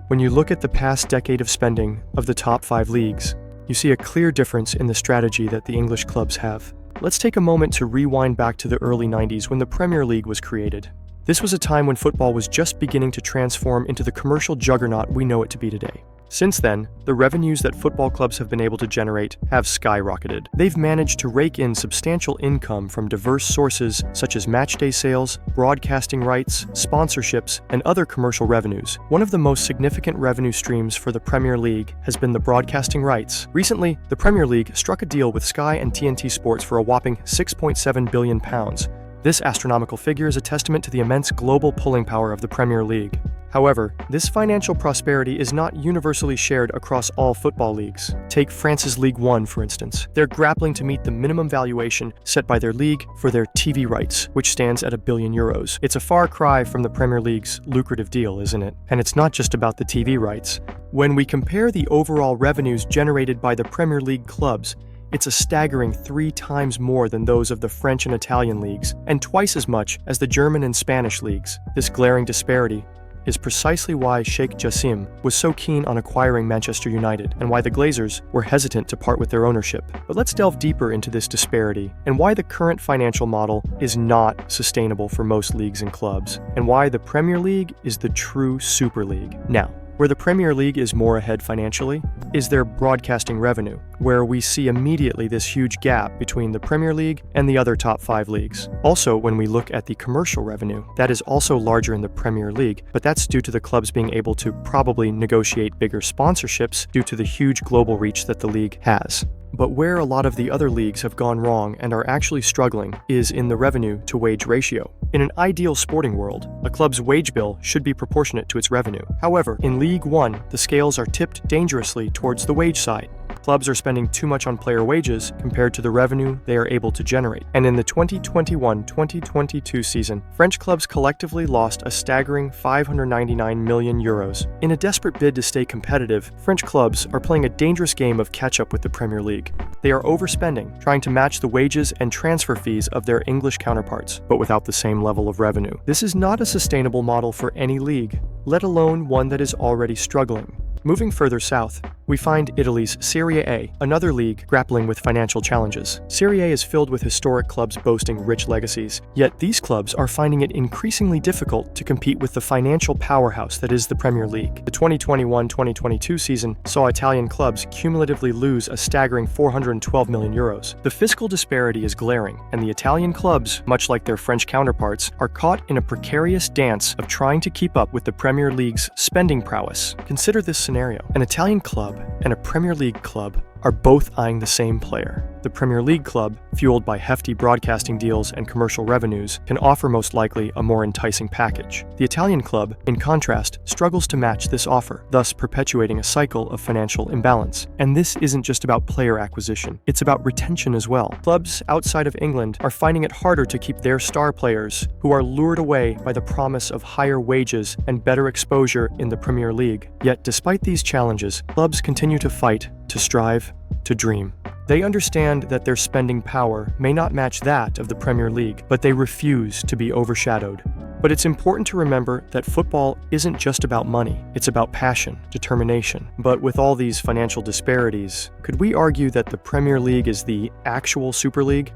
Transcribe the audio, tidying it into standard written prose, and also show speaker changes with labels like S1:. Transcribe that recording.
S1: When you look at the past decade of spending of the top 5 leagues, you see a clear difference in the strategy that the English clubs have. Let's take a moment to rewind back to the early 90s when the Premier League was created. This was a time when football was just beginning to transform into the commercial juggernaut we know it to be today. Since then, the revenues that football clubs have been able to generate have skyrocketed. They've managed to rake in substantial income from diverse sources such as matchday sales, broadcasting rights, sponsorships, and other commercial revenues. One of the most significant revenue streams for the Premier League has been the broadcasting rights. Recently, the Premier League struck a deal with Sky and TNT Sports for a whopping £6.7 billion. This astronomical figure is a testament to the immense global pulling power of the Premier League. However, this financial prosperity is not universally shared across all football leagues. Take France's Ligue 1, for instance. They're grappling to meet the minimum valuation set by their league for their TV rights, which stands at €1 billion. It's a far cry from the Premier League's lucrative deal, isn't it? And it's not just about the TV rights. When we compare the overall revenues generated by the Premier League clubs, it's a staggering 3 times more than those of the French and Italian leagues, and twice as much as the German and Spanish leagues. This glaring disparity is precisely why Sheikh Jassim was so keen on acquiring Manchester United, and why the Glazers were hesitant to part with their ownership. But let's delve deeper into this disparity, and why the current financial model is not sustainable for most leagues and clubs, and why the Premier League is the true Super League. Now, where the Premier League is more ahead financially is their broadcasting revenue, where we see immediately this huge gap between the Premier League and the other top 5 leagues. Also, when we look at the commercial revenue, that is also larger in the Premier League, but that's due to the clubs being able to probably negotiate bigger sponsorships due to the huge global reach that the league has. But where a lot of the other leagues have gone wrong and are actually struggling is in the revenue-to-wage ratio. In an ideal sporting world, a club's wage bill should be proportionate to its revenue. However, in League 1, the scales are tipped dangerously towards the wage side. Clubs are spending too much on player wages compared to the revenue they are able to generate. And in the 2021-2022 season, French clubs collectively lost a staggering €599 million. In a desperate bid to stay competitive, French clubs are playing a dangerous game of catch-up with the Premier League. They are overspending, trying to match the wages and transfer fees of their English counterparts, but without the same level of revenue. This is not a sustainable model for any league, let alone one that is already struggling. Moving further south, we find Italy's Serie A, another league grappling with financial challenges. Serie A is filled with historic clubs boasting rich legacies, yet these clubs are finding it increasingly difficult to compete with the financial powerhouse that is the Premier League. The 2021-2022 season saw Italian clubs cumulatively lose a staggering €412 million. The fiscal disparity is glaring, and the Italian clubs, much like their French counterparts, are caught in a precarious dance of trying to keep up with the Premier League's spending prowess. Consider this scenario. An Italian club and a Premier League club are both eyeing the same player. The Premier League club, fueled by hefty broadcasting deals and commercial revenues, can offer most likely a more enticing package. The Italian club, in contrast, struggles to match this offer, thus perpetuating a cycle of financial imbalance. And this isn't just about player acquisition, it's about retention as well. Clubs outside of England are finding it harder to keep their star players, who are lured away by the promise of higher wages and better exposure in the Premier League. Yet, despite these challenges, clubs continue to fight, to strive, to dream. They understand that their spending power may not match that of the Premier League, but they refuse to be overshadowed. But it's important to remember that football isn't just about money, it's about passion, determination. But with all these financial disparities, could we argue that the Premier League is the actual Super League?